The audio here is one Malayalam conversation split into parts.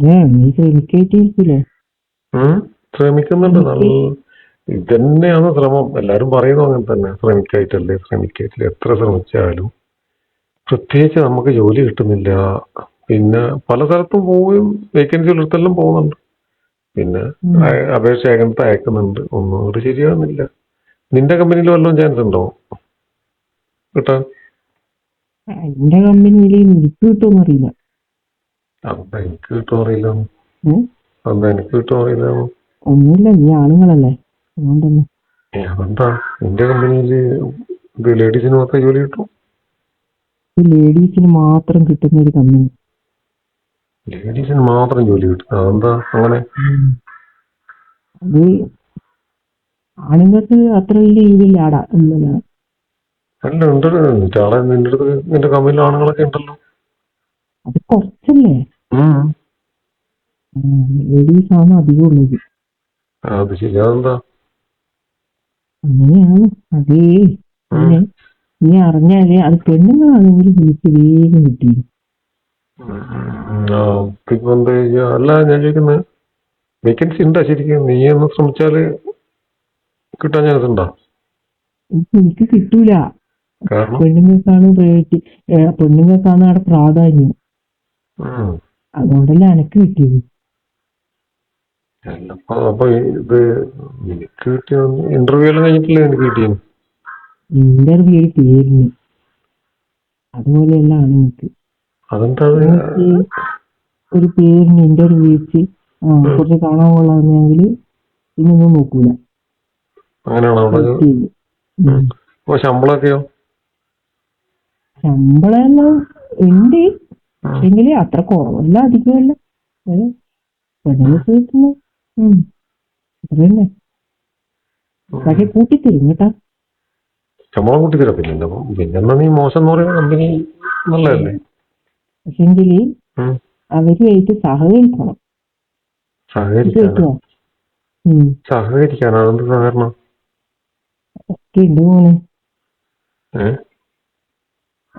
നീ ശ്രമിക്കായിട്ടിരിക്കൂലേ? ശ്രമിക്കുന്നുണ്ട്. ഇതന്നെയാണ് ശ്രമം. എല്ലാരും പറയുന്നു അങ്ങനെ തന്നെ. ശ്രമിക്കായിട്ടില്ല. എത്ര ശ്രമിച്ചാലും പ്രത്യേകിച്ച് നമുക്ക് ജോലി കിട്ടുന്നില്ല. പിന്നെ പല സ്ഥലത്തും പോവുകയും വേക്കൻസി ഉള്ളിടത്തെല്ലാം പോകുന്നുണ്ട്. പിന്നെ അപേക്ഷ അയക്കുന്നുണ്ട്. ഒന്നും കൂടി ശരിയാകുന്നില്ല. നിന്റെ കമ്പനിയിൽ വല്ലതും ചാൻസ് ഉണ്ടോ കിട്ടാൻ? എന്റെ കമ്പനിയിൽ എനിക്ക് കിട്ടുമെന്ന് അറിയില്ല. അതെന്താ എനിക്ക് കിട്ടുമോ അറിയില്ല? ഒന്നുമില്ല, നീ ആണുങ്ങളല്ലേ, അതുകൊണ്ടല്ലേ. അതെന്താ നിന്റെ കമ്പനിയില് ഇത് ലേഡീസിന് മാത്രമേ ജോലി കിട്ടൂ? ലേഡീസിന് മാത്രം കിട്ടുന്ന ഒരു കമ്പനി. ലേഡീസിന് മാത്രം ജോലി കിട്ടും? അതെന്താ അങ്ങനെ? അത് ആണുങ്ങൾക്ക് അത്ര വലിയ ഇതില്ലാടാ. അല്ല, ഉണ്ട്. നിന്റെ അടുത്ത് നിന്റെ കമ്പനിയിൽ ആണുങ്ങളൊക്കെ ഉണ്ടല്ലോ. അത് കുറച്ചല്ലേ, ലേഡീസ് ആണ് അധികം ഉള്ളത്. അത് ശരി. അതെന്താ അങ്ങനെയാണ്. അതേ പിന്നെ നീ അറിഞ്ഞാലേ അത് പെണ്ണുങ്ങളാണെങ്കിൽ വിളിച്ച് വേഗം കിട്ടിയിരുന്നു. ഇപ്പൊ എന്താ ചെയ്യാ? അല്ല, ഞാൻ ചോദിക്കുന്നത് വേക്കൻസി ഉണ്ടാ ശരിക്കും? നീ ഒന്ന് ശ്രമിച്ചാല് കിട്ടാൻ ചാൻസ് ഉണ്ടോ? എനിക്ക് കിട്ടൂല. പെണ്ണുങ്ങൾക്കാണ് പെണ്ണുങ്ങൾക്കാണ് അവിടെ പ്രാധാന്യം. അതുകൊണ്ടല്ലേ എനക്ക് കിട്ടിയത്. അപ്പൊ ഇത് എനിക്ക് കിട്ടിയ ഇന്റർവ്യൂ എല്ലാം കഴിഞ്ഞിട്ടില്ലേ എനിക്ക് കിട്ടിയത്? ഇന്റർവ്യൂ ഒരു പേരിന്, അതുപോലെയല്ല ആണുങ്ങൾക്ക്. അതെന്താ ഒരു പേരിന് ഇന്റർവ്യൂ വെച്ച് കുറച്ച് കാണാൻ കൊള്ളാമെങ്കിൽ ഇന്നൊന്നും നോക്കൂല. അങ്ങനെയാണോ? ശമ്പളമൊക്കെയോ? ശമ്പളം എല്ലാം ഉണ്ട്, എങ്കില് അത്ര കുറവല്ല അധികമല്ല. പെണ്ണുങ്ങൾക്ക് കിട്ടുന്ന അത്ര തന്നെ. പക്ഷെ കൂട്ടിത്തരും കേട്ടാ. ശമ്പളം കൂട്ടിത്തരാം. പിന്നെ നീ മോശം എന്ന് പറയുന്ന കമ്പനി നല്ലതല്ലേ? പക്ഷെങ്കില് അവരുമായിട്ട് സഹകരിക്കണം. സഹകരിക്കാനോ? അതെന്ത് സഹകരണം? ഒക്കെ ഉണ്ട് മോനെ.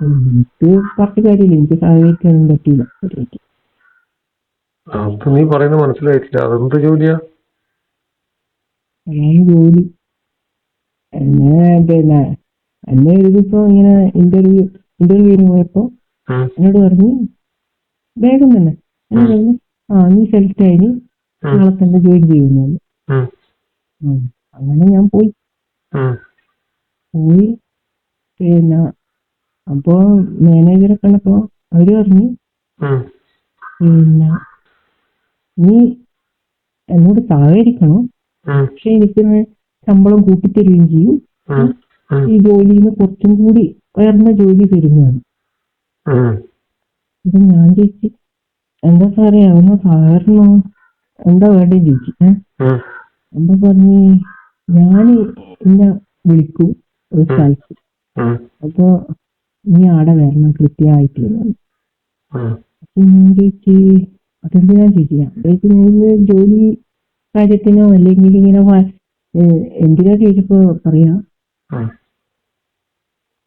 എനിക്ക് കുറച്ച് കാര്യമില്ല, എനിക്ക് സഹകരിക്കാനും പറ്റില്ല. അത് നീ പറയുന്നത് മനസ്സിലായിട്ടില്ല. അതെന്ത് ജോലിയാ? അതാണ് ജോലി. എന്നെ എഴുതിപ്പോ ഇങ്ങനെ ഇന്റർവ്യൂവിന് പോയപ്പോ എന്നോട് പറഞ്ഞു വേഗം തന്നെ എന്നോട് പറഞ്ഞു, നീ സെലക്ട് ആയി, നാളെ തന്നെ ജോയിൻ ചെയ്യുന്നു. അങ്ങനെ ഞാൻ പോയി. പിന്നെ അപ്പോ മാനേജറെ കണ്ടപ്പോ അവര് പറഞ്ഞു, പിന്നെ നീ എന്നോട് സഹകരിക്കണം, പക്ഷെ എനിക്ക് ശമ്പളം കൂട്ടിത്തരുകയും ചെയ്യും, ഈ ജോലിയിൽ നിന്ന് കുറച്ചും കൂടി ഉയർന്ന ജോലി തരുന്നതാണ്. ഇത് ഞാൻ ചോദിച്ചു, എന്താ സാറേ അതൊന്ന് സഹകരണം എന്താ വേണ്ടേ ചോദിച്ചു. എന്താ പറഞ്ഞ്, ഞാന് എന്നെ വിളിക്കും ഒരു സ്ഥലത്ത്, അപ്പൊ നീ ആടെ വരണം കൃത്യമായിട്ട്. അപ്പൊ ഞാൻ ചോദിച്ച് അതെന്തിനാ ചോദിക്കുക, ജോലി കാര്യത്തിനോ അല്ലെങ്കിൽ ഇങ്ങനെ എന്തിനാ ചോദിച്ചപ്പോ പറയാ,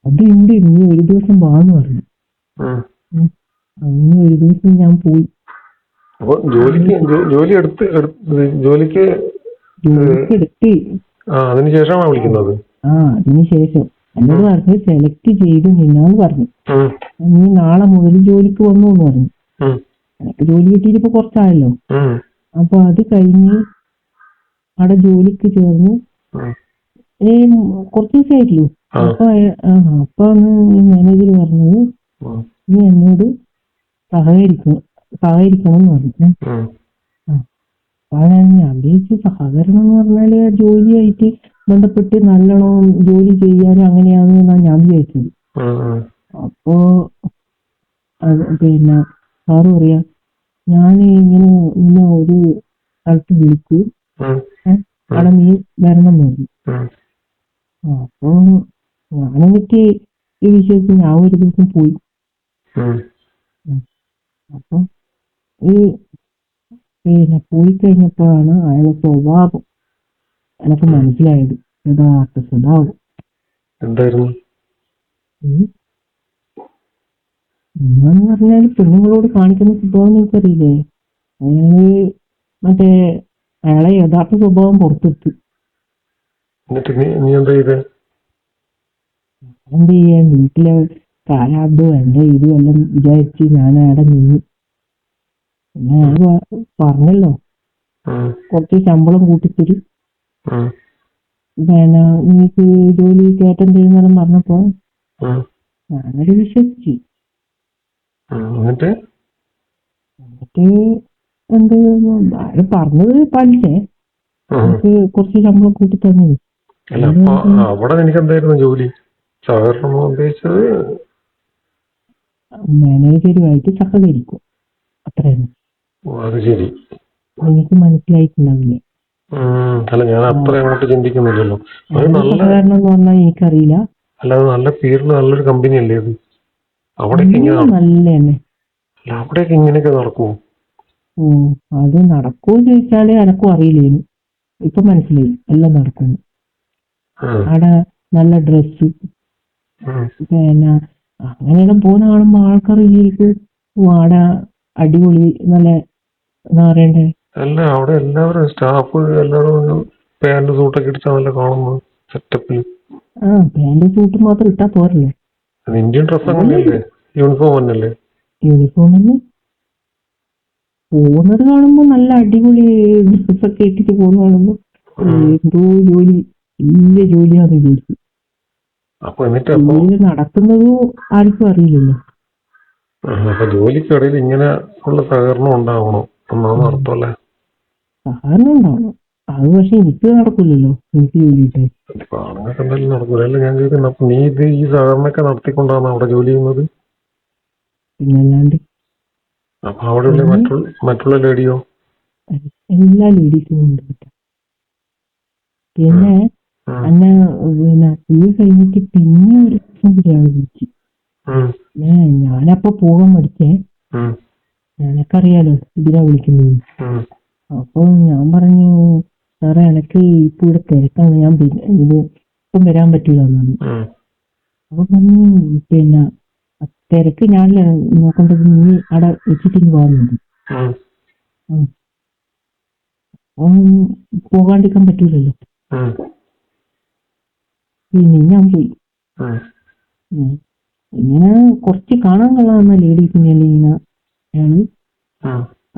അതുണ്ട്, നീ ഒരു ദിവസം വാന്ന് പറഞ്ഞു. അങ്ങനെ ഒരു ദിവസം ഞാൻ പോയി. ജോലിക്ക് എടുത്ത് അതിനുശേഷമാണ് വിളിക്കുന്നത്. അതിനുശേഷം എന്നോട് പറഞ്ഞു സെലക്ട് ചെയ്ത് നിന്നാന്ന് പറഞ്ഞു. നീ നാളെ മുതൽ ജോലിക്ക് വന്നു എന്ന് പറഞ്ഞു. എനിക്ക് ജോലി കിട്ടിയിട്ട് ഇപ്പൊ കുറച്ചായല്ലോ. അപ്പൊ അത് കഴിഞ്ഞ് അവിടെ ജോലിക്ക് ചേർന്ന് കുറച്ച് ദിവസമായിട്ടില്ലോ. അപ്പൊ മാനേജർ പറഞ്ഞത്, നീ എന്നോട് സഹകരിക്കണം എന്ന് പറഞ്ഞു. ഞാൻ വിചാരിച്ചു സഹകരണം എന്ന് പറഞ്ഞാല് ജോലിയായിട്ട് ബന്ധപ്പെട്ട് നല്ലോണം ജോലി ചെയ്യാനും അങ്ങനെയാണെന്നാണ് ഞാൻ വിചാരിച്ചത്. അപ്പോ പിന്നെ സാറ് പറയാ, ഞാൻ ഇങ്ങനെ ഒരു സ്ഥലത്ത് വിളിക്കൂ, അവിടെ നീ വരണം എന്ന് പറഞ്ഞു. അപ്പൊ ഞാനെന്നിട്ട് ഈ വിഷയത്തിൽ ഞാൻ ഒരു ദിവസം പോയി. അപ്പൊ പിന്നെ പോയി കഴിഞ്ഞപ്പോഴാണ് അയാളെ സ്വഭാവം എനിക്ക് മനസ്സിലായത്, യഥാർത്ഥ സ്വഭാവം എന്തായിരുന്നു. എന്നാന്ന് പറഞ്ഞാല് പെണ്ണുങ്ങളോട് കാണിക്കുന്ന സ്വഭാവം നിനക്കറിയില്ലേ? അയാള് മറ്റേ അയാളെ യഥാർത്ഥ സ്വഭാവം പുറത്തെത്തി. എന്നിട്ട് നീ എന്താ ചെയ്തേ? എന്ത് ചെയ്യാൻ, വീട്ടിലെ പ്രാരാബ്ദവും എന്റെ ഇതും എല്ലാം വിചാരിച്ച് ഞാൻ അവിടെ നിന്നു. പിന്നെ അയാൾ പറഞ്ഞല്ലോ കുറച്ച് ശമ്പളം കൂട്ടിത്തരും, പിന്നെ നിനക്ക് ജോലി കയറ്റം തരുന്നെല്ലാം പറഞ്ഞപ്പോ ഞാനത് വിശ്വസിച്ചു. എന്നിട്ട് എന്ത് അയാൾ പറഞ്ഞത് പാലിച്ചേ, എനിക്ക് കുറച്ച് ശമ്പളം കൂട്ടി തന്നത്. അല്ല, അപ്പൊ അവിടെ നിനക്ക് എന്തായിരുന്നു ജോലി? സഹകരണം ഉദ്ദേശിച്ചത് മാനേജരുമായിട്ട് സഹകരിക്കും, അത്രയാണ്. അത് ശരി. എനിക്ക് മനസ്സിലായിട്ടുണ്ടാവില്ലേ? അല്ല, ഞാൻ അത്ര അങ്ങോട്ട് ചിന്തിക്കുന്നില്ലല്ലോ. അത് നല്ല സഹകരണം എന്ന് പറഞ്ഞാൽ എനിക്കറിയില്ല. അല്ല, അത് നല്ല പേരിൽ നല്ലൊരു കമ്പനി അല്ലേ അത്? അവിടേക്ക് നല്ല തന്നെ. അല്ല, അവിടേക്ക് ഇങ്ങനെയൊക്കെ നടക്കുമോ? അത് നടക്കുമോ ചോദിച്ചാല് എനക്കും അറിയില്ലേനു. ഇപ്പൊ മനസ്സിലായി എല്ലാം നടക്കുന്നു. അവിടെ നല്ല ഡ്രസ്സ്, പിന്നെ അങ്ങനെയെല്ലാം പോകുന്ന കാണുമ്പോ ആൾക്കാർ വിചാരിക്കും അവിടെ അടിപൊളി നല്ല എന്താ പറയണ്ടേ. അല്ല, അവിടെ എല്ലാവരും സ്റ്റാഫ് എല്ലാവരും പാന്റ് സൂട്ടൊക്കെ ഇടിച്ചാൽ നല്ല കാണുന്നു സെറ്റപ്പിൽ. പാന്റ് സൂട്ട് മാത്രം ഇട്ടാ പോരല്ലോ. ഇന്ത്യൻ ഡ്രസ് അങ്ങനെയല്ലേ? യൂണിഫോം തന്നെയല്ലേ? യൂണിഫോം തന്നെ പോകുന്നത് കാണുമ്പോ നല്ല അടിപൊളി ഡ്രസ്സൊക്കെ ഇട്ടിട്ട് പോകുന്ന കാണുമ്പോ എന്തോ ജോലി, വലിയ ജോലിയാന്ന് വിചാരിച്ചു. ജോലി നടക്കുന്നതും ആർക്കും അറിയില്ലല്ലോ. അപ്പൊ ജോലിക്കിടയിൽ ഇങ്ങനെ ഉള്ള സഹകരണം ഉണ്ടാവണം എന്നാണ് അർത്ഥമല്ലേ? സഹകരണം ഉണ്ടാവണം, അത് പക്ഷെ എനിക്ക് നടക്കില്ലല്ലോ. എനിക്ക് ജോലി കിട്ടാൻ ആണുങ്ങൾക്ക് എന്തായാലും നടക്കൂല. അല്ല, ഞാൻ ചോദിക്കുന്നത്, അപ്പൊ നീ ഇത് ഈ സഹകരണമൊക്കെ നടത്തിക്കൊണ്ടാണ് അവിടെ ജോലി ചെയ്യുന്നത്? പിന്നല്ലാണ്ട്. അപ്പൊ അവിടെയുള്ള മറ്റുള്ള ലേഡിയോ? എല്ലാ ലേഡീസും ഉണ്ട്. പിന്നെ ഇത് കഴിഞ്ഞിട്ട് പിന്നെ ഒരു ഒരാൾ വിളിച്ചു. ഞാനപ്പൊ പോകാൻ പഠിച്ചേ, എനക്കറിയാലോ ഇതിനാ വിളിക്കുന്നത്. അപ്പൊ ഞാൻ പറഞ്ഞു, സാറേ എനക്ക് ഇപ്പൊ ഇവിടെ തിരക്കാണ്, ഞാൻ ഇത് ഇപ്പം വരാൻ പറ്റൂല എന്നാണ്. അപ്പൊ പറഞ്ഞു, പിന്നെ തിരക്ക് ഞാനല്ല നോക്കേണ്ടത്, നീ അവിടെ വെച്ചിട്ട് പോകുന്നുണ്ട്. പോകാണ്ടിരിക്കാൻ പറ്റൂലല്ലോ. പിന്നെ ഞാൻ പോയി. ഇങ്ങനെ കുറച്ച് കാണാൻ കൊള്ളാവുന്ന ലേഡീസിനെല്ലാം ഇങ്ങനെ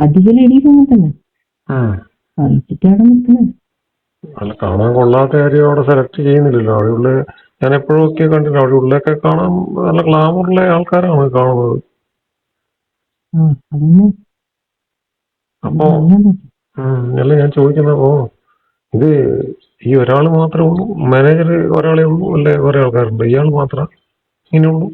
അധിക ലേഡീസ് അങ്ങനെ തന്നെ കഴിച്ചിട്ടാണ് നിൽക്കുന്നത്. അല്ല, കാണാൻ കൊള്ളാത്ത കാര്യം അവിടെ സെലക്ട് ചെയ്യുന്നില്ലല്ലോ. അവിടെയുള്ള ഞാൻ എപ്പോഴും ഒക്കെ കണ്ടിട്ടുണ്ട്, അവിടെ ഉള്ളൊക്കെ കാണാൻ നല്ല ഗ്ലാമറുള്ള ആൾക്കാരാണ് കാണുന്നത്. അതന്നെ. അപ്പൊ അല്ല, ഞാൻ ചോദിക്കുന്നപ്പോ ഇത് ഈ ഒരാൾ മാത്രമേ ഉള്ളൂ? മാനേജർ ഒരാളെ ഉള്ളൂ അല്ലെ കുറെ ആൾക്കാരുണ്ട്? ഇയാൾ മാത്രം ഇങ്ങനെയുള്ളൂ?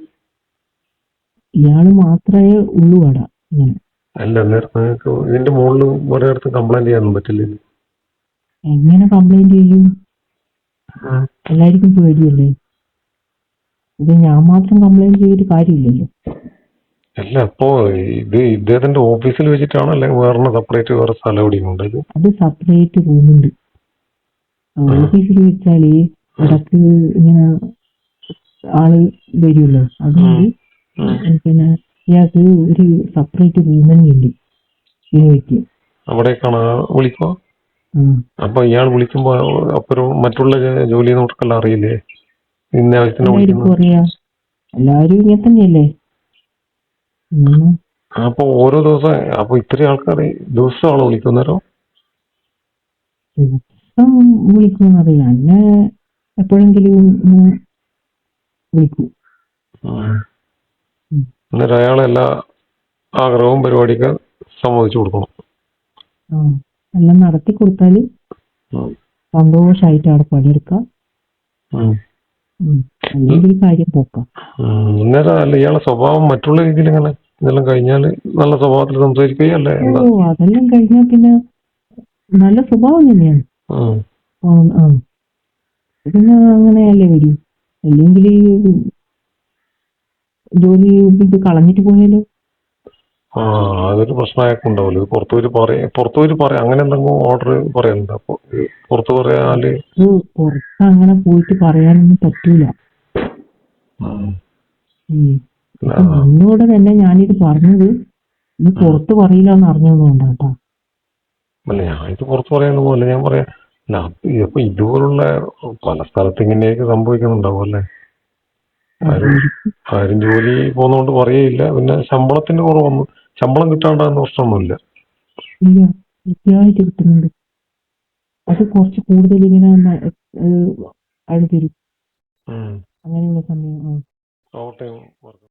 ഇയാള് മാത്രമേ ഉള്ളൂ അവിടെ ഇങ്ങനെ. അല്ല, നേരത്തെ നിങ്ങൾക്ക് ഇതിന്റെ മുകളിൽ ഒരിടത്ത് കംപ്ലൈന്റ് ചെയ്യാനൊന്നും പറ്റില്ല? എങ്ങനെ കംപ്ലൈന്റ് ചെയ്യും? എല്ലാവർക്കും പേടിയല്ലേ. ഇത് ഞാൻ മാത്രം കംപ്ലൈന്റ് ചെയ്തിട്ട് കാര്യമില്ലല്ലോ. അല്ല, അപ്പോ ഇത് ഇദ്ദേഹത്തിന്റെ ഓഫീസിൽ വെച്ചിട്ടാണോ അല്ലെങ്കിൽ വേറെ സെപ്പറേറ്റ് വേറെ സ്ഥലം എവിടെയുണ്ട്? അത് സെപ്പറേറ്റ് റൂമുണ്ട്. ഓഫീസിൽ വെച്ചാല് ഇടക്ക് ഇങ്ങനെ ആള് വരുമല്ലോ, അതുകൊണ്ട് പിന്നെ ഇയാൾക്ക് ഒരു സെപ്പറേറ്റ് റൂം തന്നെയുണ്ട് ഇതിന്. അവിടേക്കാണ് വിളിക്കുക. അപ്പൊ ഇയാൾ വിളിക്കുമ്പോ അപ്പുറം മറ്റുള്ള ജോലി നോക്കെല്ലാം അറിയില്ലേ? ഇന്ന ആവശ്യത്തിന് അറിയാം, എല്ലാരും ഇങ്ങനെ തന്നെയല്ലേ. അപ്പൊ ഓരോ ദിവസം അപ്പൊ ഇത്രയും ആൾക്കാർ ദിവസമാണോ വിളിക്കുന്നേരോ? ദിവസം വിളിക്കുമെന്നറിയില്ല, എന്നെ എപ്പോഴെങ്കിലും വിളിക്കും. എന്നിട്ട് അയാളെല്ലാ ആഗ്രഹവും പരിപാടിക്ക് സമ്മതിച്ചു കൊടുക്കണം. എല്ലാം നടത്തി കൊടുത്താല് സന്തോഷായിട്ട് അവിടെ പണിയെടുക്കാം, അല്ലെങ്കിൽ കാര്യം പോക്കാം. അല്ല, ഇയാളെ സ്വഭാവം മറ്റുള്ള രീതിയിൽ എങ്ങനെ? ഇതെല്ലാം കഴിഞ്ഞാല് നല്ല സ്വഭാവത്തിൽ സംസാരിക്കുകയല്ലേ? അതെല്ലാം കഴിഞ്ഞാൽ പിന്നെ നല്ല സ്വഭാവം തന്നെയാണ്. പിന്നെ അങ്ങനെയല്ലേ വരൂ, അല്ലെങ്കിൽ ജോലി ഇത് കളഞ്ഞിട്ട് പോയാലോ? അതൊരു പ്രശ്നമായിട്ടുണ്ടാവല്ലോ. പുറത്തുപോയി പറയാം അങ്ങനെ എന്തെങ്കിലും ഓർഡർ പറയാനുണ്ട്? അപ്പൊ പുറത്ത് പറയാല് പുറത്ത് അങ്ങനെ പോയിട്ട് പറയാനൊന്നും പറ്റൂല. മുന്നോടെ തന്നെ ഞാനിത് പറഞ്ഞത് ഇത് പുറത്ത് പറയില്ല എന്ന് അറിഞ്ഞതുകൊണ്ടാട്ടാ. അല്ല ഞാൻ ഇത് പുറത്ത് പറയാനൊന്നും പോലെ ഞാൻ പറയാം. അല്ല ഇപ്പൊ ഇതുപോലുള്ള പല സ്ഥലത്ത് ഇങ്ങനെയൊക്കെ സംഭവിക്കുന്നുണ്ടാവും അല്ലേ? ആരും ജോലി പോകുന്നോണ്ട് പറയേയില്ല. പിന്നെ ശമ്പളത്തിന്റെ കുറവൊന്നും, ശമ്പളം കിട്ടാണ്ടാകുന്ന പ്രശ്നമൊന്നുമില്ല. ഇല്ല, കൃത്യമായിട്ട് കിട്ടുന്നുണ്ട്. അത് കുറച്ച് കൂടുതൽ ഇങ്ങനെ അയാൾ തരും അങ്ങനെയുള്ള സമയം. Over time work